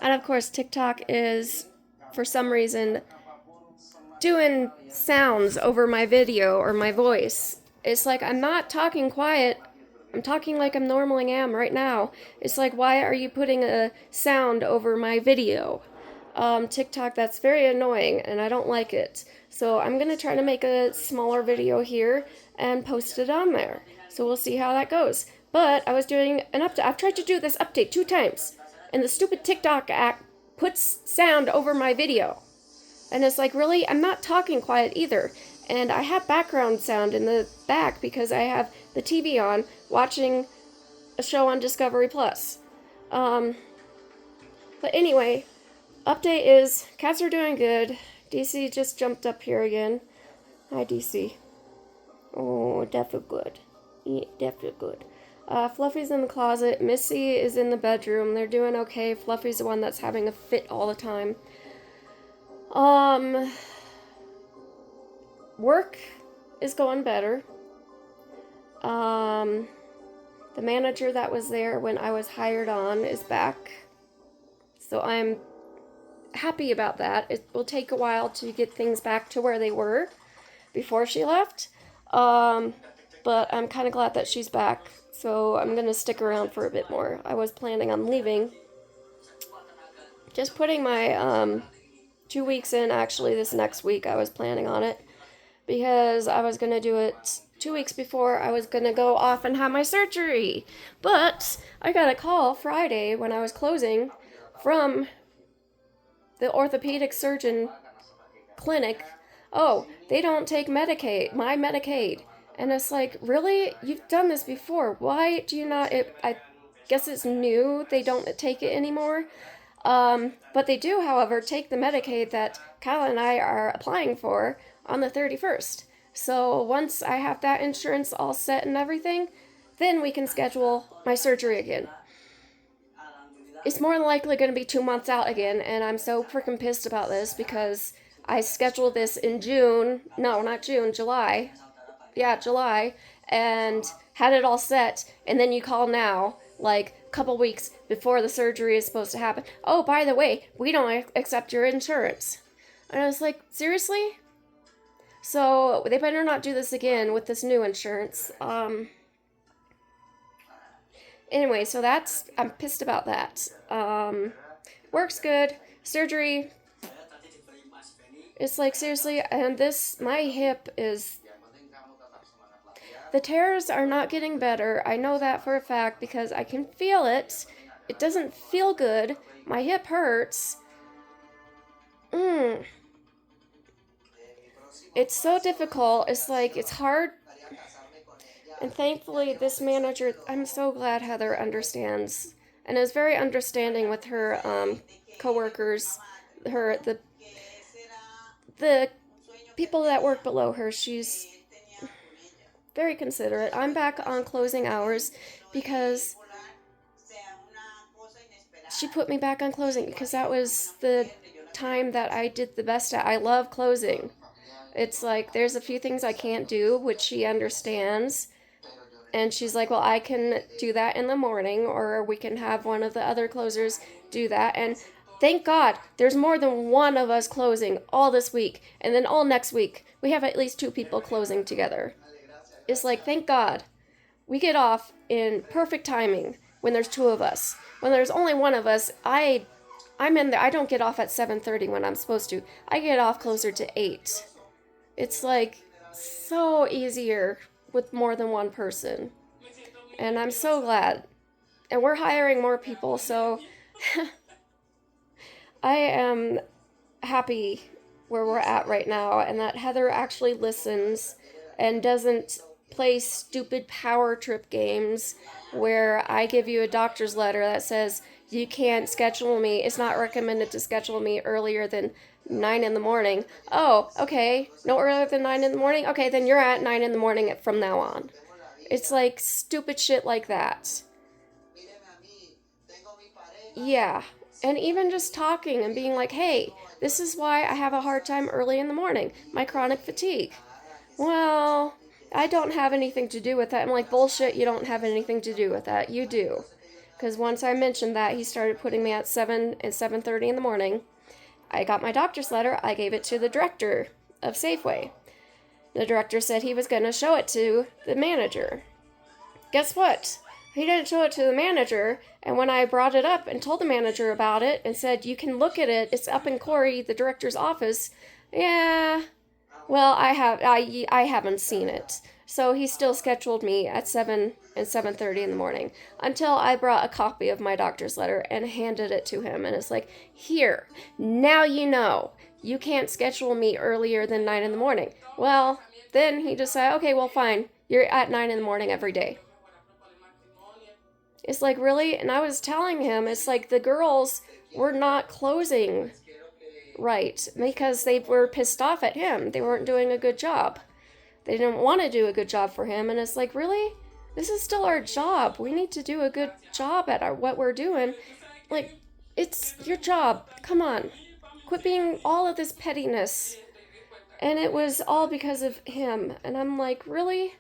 And of course, TikTok is, for some reason, doing sounds over my video or my voice. It's like I'm not talking quiet. I'm talking like I'm normally am right now. It's like, why are you putting a sound over my video? TikTok, that's very annoying and I don't like it. So I'm going to try to make a smaller video here and post it on there. So we'll see how that goes. But I was doing an update. I've tried to do this update 2 times, and the stupid TikTok app puts sound over my video. And it's like, really? I'm not talking quiet either. And I have background sound in the back because I have the TV on watching a show on Discovery Plus. Um, but anyway, update is cats are doing good. DC just jumped up here again. Hi, DC. Oh, definitely good. Yeah, definitely good. Fluffy's in the closet. Missy is in the bedroom. They're doing okay. Fluffy's the one that's having a fit all the time. Um, Work is going better. Um, the manager that was there when I was hired on is back. So I'm happy about that. It will take a while to get things back to where they were before she left. But I'm kind of glad that she's back. So I'm going to stick around for a bit more. I was planning on leaving. Just putting my 2 weeks in, actually, this next week. I was planning on it because I was going to do it 2 weeks before I was going to go off and have my surgery. But I got a call Friday when I was closing from the orthopedic surgeon clinic. Oh, they don't take Medicaid, my Medicaid. And it's like, really? You've done this before. Why do you not? I guess it's new. They don't take it anymore. But they do, however, take the Medicaid that Kyle and I are applying for on the 31st. So once I have that insurance all set and everything, then we can schedule my surgery again. It's more than likely going to be 2 months out again, and I'm so freaking pissed about this because I scheduled this in June. No, not June, July. Yeah, July, and had it all set, and then you call now, like a couple weeks before the surgery is supposed to happen. Oh, by the way, we don't accept your insurance. And I was like, seriously? So they better not do this again with this new insurance. Anyway, so I'm pissed about that. Works good. Surgery, it's like, seriously, and my hip is, the tears are not getting better. I know that for a fact because I can feel it. It doesn't feel good. My hip hurts. It's so difficult. It's like, it's hard. And thankfully, this manager, I'm so glad Heather understands and is very understanding with her coworkers, the people that work below her. She's very considerate. I'm back on closing hours because she put me back on closing because that was the time that I did the best at. I love closing. It's like there's a few things I can't do, which she understands. And she's like, well, I can do that in the morning, or we can have one of the other closers do that. And thank God there's more than one of us closing all this week. And then all next week, we have at least 2 people closing together. It's like, thank God we get off in perfect timing when there's 2 of us. When there's only one of us, I'm in there. I don't get off at 7:30 when I'm supposed to. I get off closer to 8. It's like so easier with more than one person. And I'm so glad. And we're hiring more people, so I am happy where we're at right now and that Heather actually listens and doesn't play stupid power trip games where I give you a doctor's letter that says you can't schedule me. It's not recommended to schedule me earlier than 9 in the morning. Oh, okay. No earlier than 9 in the morning? Okay, then you're at 9 in the morning from now on. It's like stupid shit like that. Yeah. And even just talking and being like, hey, this is why I have a hard time early in the morning. My chronic fatigue. Well, I don't have anything to do with that. I'm like, bullshit, you don't have anything to do with that. You do. Because once I mentioned that, he started putting me at 7 and 7:30 in the morning. I got my doctor's letter. I gave it to the director of Safeway. The director said he was going to show it to the manager. Guess what? He didn't show it to the manager, and when I brought it up and told the manager about it and said, you can look at it, it's up in Corey, the director's office, yeah, well, I haven't seen it. So he still scheduled me at 7 and 7:30 in the morning until I brought a copy of my doctor's letter and handed it to him. And it's like, here, now you know. You can't schedule me earlier than 9 in the morning. Well, then he just said, okay, well, fine. You're at 9 in the morning every day. It's like, really? And I was telling him, it's like the girls were not closing right because they were pissed off at him. They weren't doing a good job. They didn't want to do a good job for him. And it's like, really? This is still our job. We need to do a good job at what we're doing. Like, it's your job. Come on. Quit being all of this pettiness. And it was all because of him. And I'm like, really?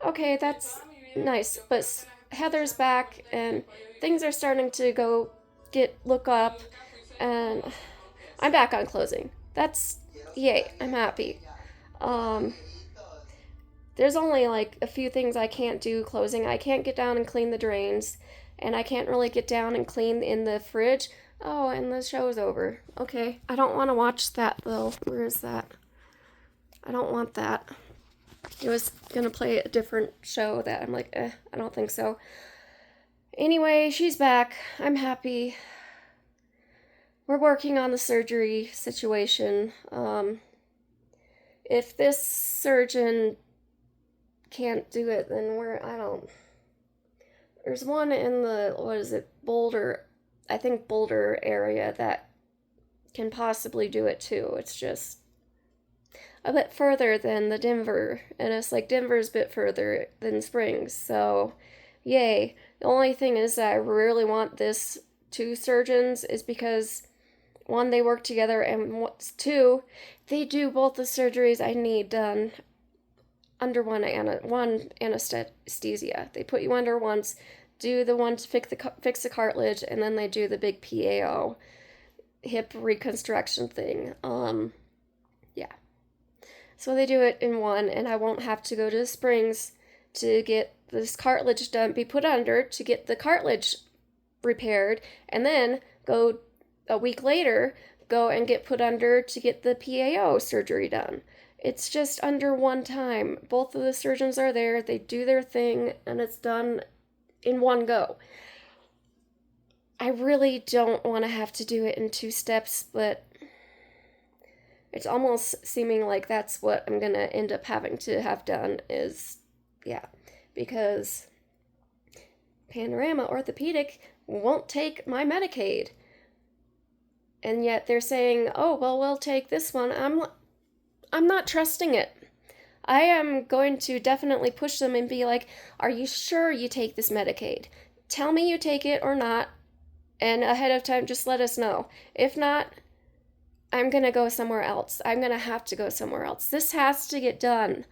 Okay, that's nice. But Heather's back and things are starting to look up. And I'm back on closing. That's, yay, I'm happy. There's only like a few things I can't do closing. I can't get down and clean the drains, and I can't really get down and clean in the fridge. Oh, and the show's over. Okay, I don't want to watch that though. Where is that? I don't want that. It was gonna play a different show that I'm like, I don't think so. Anyway, she's back. I'm happy. We're working on the surgery situation. If this surgeon can't do it, then there's one in the, Boulder, I think Boulder area that can possibly do it too. It's just a bit further than the Denver, and it's like Denver's a bit further than Springs, so yay. The only thing is that I really want this two surgeons is because one, they work together, and two, they do both the surgeries I need done under one anesthesia. They put you under once, do the one to fix the cartilage, and then they do the big PAO, hip reconstruction thing. Yeah. So they do it in one, and I won't have to go to the Springs to get this cartilage done, be put under to get the cartilage repaired, and then go a week later, go and get put under to get the PAO surgery done. It's just under one time. Both of the surgeons are there, they do their thing, and it's done in one go. I really don't want to have to do it in 2 steps, but it's almost seeming like that's what I'm going to end up having to have done is, yeah, because Panorama Orthopedic won't take my Medicaid. And yet they're saying, oh, well, we'll take this one. I'm not trusting it. I am going to definitely push them and be like, are you sure you take this Medicaid? Tell me you take it or not, and ahead of time, just let us know. If not, I'm going to go somewhere else. I'm going to have to go somewhere else. This has to get done.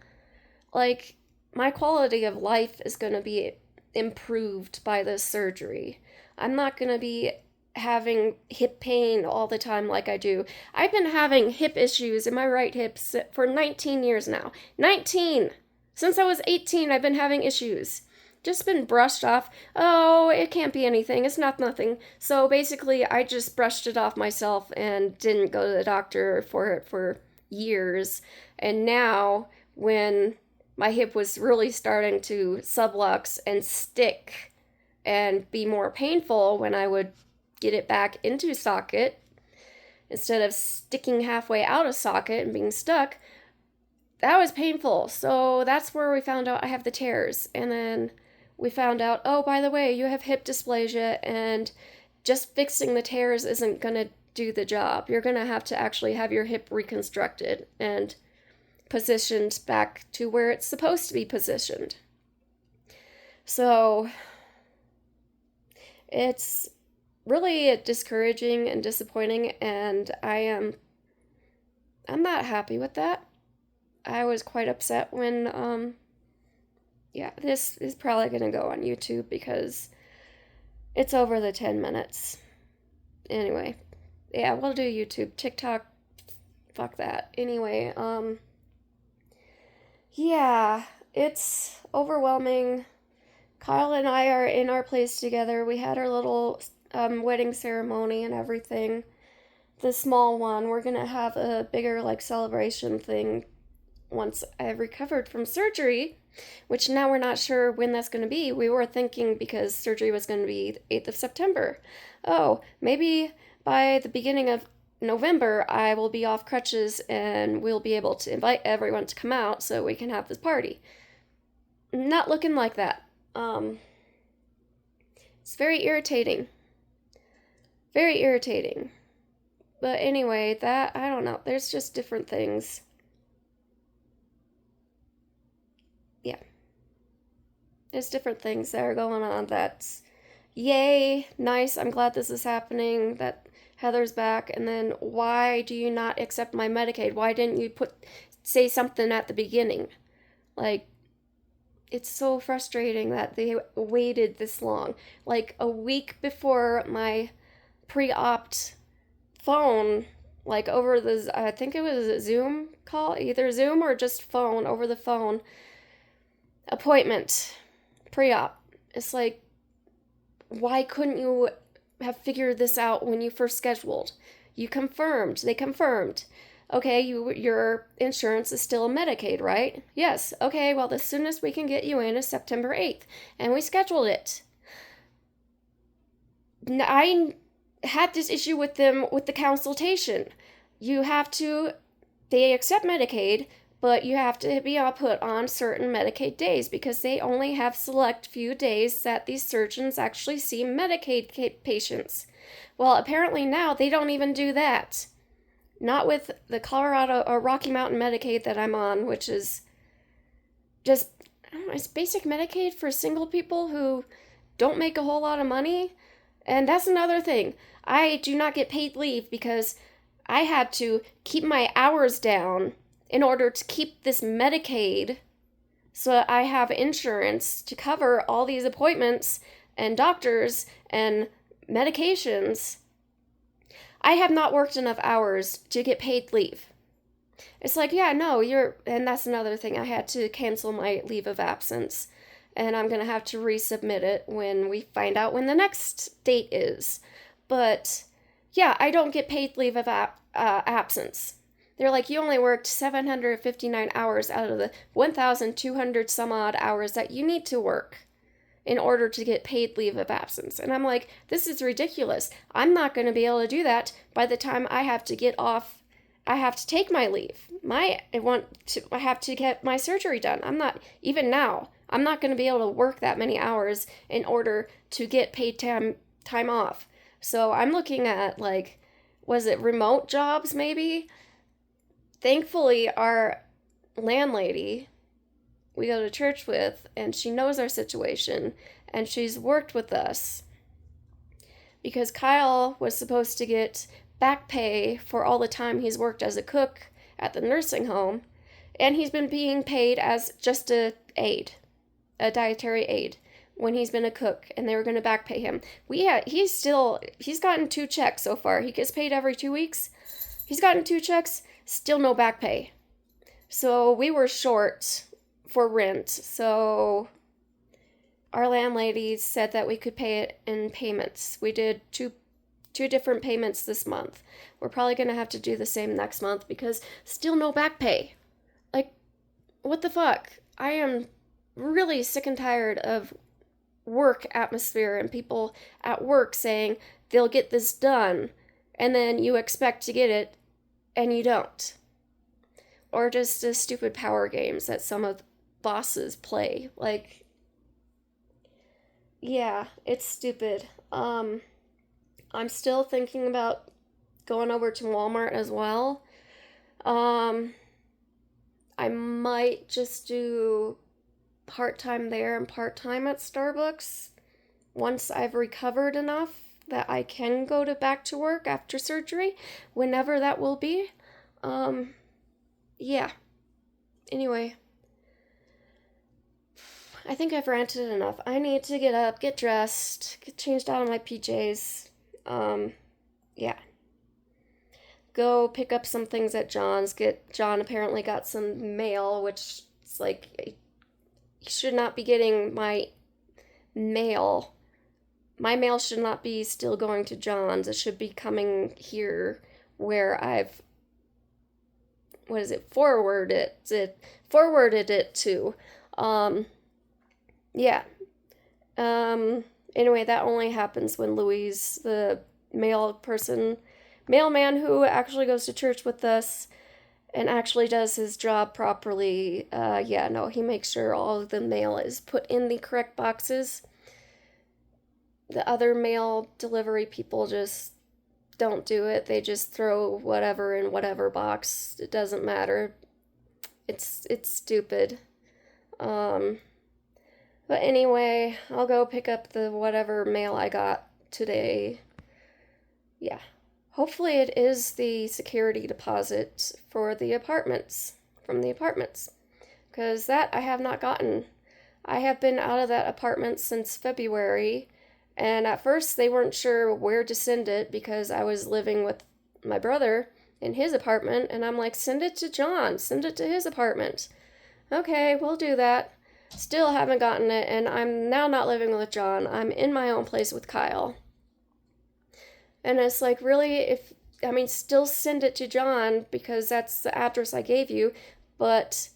Like, my quality of life is going to be improved by this surgery. I'm not going to be having hip pain all the time like I do. I've been having hip issues in my right hip for 19 years now. 19! Since I was 18, I've been having issues. Just been brushed off. Oh, it can't be anything. It's not nothing. So basically, I just brushed it off myself and didn't go to the doctor for it for years. And now, when my hip was really starting to sublux and stick and be more painful when I would get it back into socket instead of sticking halfway out of socket and being stuck, that was painful. So that's where we found out I have the tears. And then we found out, oh, by the way, you have hip dysplasia, and just fixing the tears isn't going to do the job. You're going to have to actually have your hip reconstructed and positioned back to where it's supposed to be positioned. So it's really discouraging and disappointing, and I'm not happy with that. I was quite upset when, yeah, this is probably going to go on YouTube because It's over the 10 minutes. Anyway, yeah, we'll do YouTube. TikTok, fuck that. Anyway, yeah, it's overwhelming. Kyle and I are in our place together. We had our little wedding ceremony and everything. The small one. We're gonna have a bigger like celebration thing once I've recovered from surgery, which now we're not sure when that's going to be. We were thinking because surgery was going to be the 8th of September. Oh, maybe by the beginning of November I will be off crutches and we'll be able to invite everyone to come out so we can have this party. Not looking like that. It's very irritating. Very irritating. But anyway, that, I don't know. There's just different things. Yeah. There's different things that are going on that's yay, nice, I'm glad this is happening, that Heather's back, and then why do you not accept my Medicaid? Why didn't you say something at the beginning? Like, it's so frustrating that they waited this long. Like a week before my pre-opt phone, like over the, I think it was a Zoom call, either Zoom or just phone, over the phone appointment, pre-op. It's like, why couldn't you have figured this out when you first scheduled? You confirmed. They confirmed. Okay, your insurance is still a Medicaid, right? Yes. Okay, well, the soonest we can get you in is September 8th. And we scheduled it. I had this issue with them with the consultation. You have to, they accept Medicaid, but you have to be put on certain Medicaid days because they only have select few days that these surgeons actually see Medicaid patients. Well, apparently now they don't even do that. Not with the Colorado or Rocky Mountain Medicaid that I'm on, which is just, I don't know, it's basic Medicaid for single people who don't make a whole lot of money. And that's another thing. I do not get paid leave because I had to keep my hours down in order to keep this Medicaid so I have insurance to cover all these appointments and doctors and medications. I have not worked enough hours to get paid leave. It's like, yeah, no, and that's another thing. I had to cancel my leave of absence, and I'm going to have to resubmit it when we find out when the next date is. But yeah, I don't get paid leave of absence. They're like, you only worked 759 hours out of the 1,200 some odd hours that you need to work in order to get paid leave of absence. And I'm like, this is ridiculous. I'm not going to be able to do that by the time I have to get off. I have to take my leave. I have to get my surgery done. I'm not, even now, I'm not going to be able to work that many hours in order to get paid time off. So I'm looking at, like, was it remote jobs maybe? Thankfully, our landlady we go to church with, and she knows our situation, and she's worked with us because Kyle was supposed to get back pay for all the time he's worked as a cook at the nursing home, and he's been being paid as just a dietary aid when he's been a cook, and they were going to back pay him. He's gotten 2 checks so far. He gets paid every 2 weeks. He's gotten 2 checks, still no back pay. So we were short for rent. So our landlady said that we could pay it in payments. We did two different payments this month. We're probably going to have to do the same next month because still no back pay. Like, what the fuck? I am really sick and tired of work atmosphere and people at work saying they'll get this done and then you expect to get it and you don't. Or just the stupid power games that some of the bosses play. Like, yeah, it's stupid. I'm still thinking about going over to Walmart as well. I might just do part-time there and part-time at Starbucks once I've recovered enough that I can go back to work after surgery, whenever that will be. Yeah. Anyway, I think I've ranted enough. I need to get up, get dressed, get changed out of my PJs. Yeah. Go pick up some things at John's. John apparently got some mail, which is like, he should not be getting my mail. My mail should not be still going to John's. It should be coming here where I've, what is it, forwarded it to. Yeah. Anyway, that only happens when Louise, the mailman who actually goes to church with us and actually does his job properly, yeah, no, he makes sure all of the mail is put in the correct boxes. The other mail delivery people just don't do it. They just throw whatever in whatever box. It doesn't matter. It's stupid. But anyway, I'll go pick up the whatever mail I got today. Yeah. Hopefully it is the security deposit for the apartments, from the apartments. Because that I have not gotten. I have been out of that apartment since February, and at first they weren't sure where to send it because I was living with my brother in his apartment, and I'm like, send it to John, send it to his apartment. Okay, we'll do that. Still haven't gotten it, and I'm now not living with John. I'm in my own place with Kyle. And it's like, really, still send it to John because that's the address I gave you, but,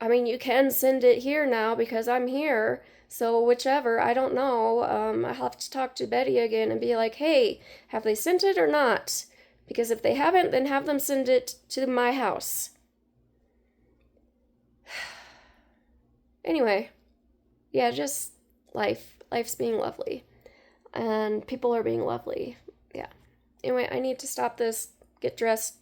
you can send it here now because I'm here, so whichever, I don't know. I'll have to talk to Betty again and be like, hey, have they sent it or not? Because if they haven't, then have them send it to my house. Anyway, yeah, just life. Life's being lovely. And people are being lovely. Yeah. Anyway, I need to stop this, get dressed,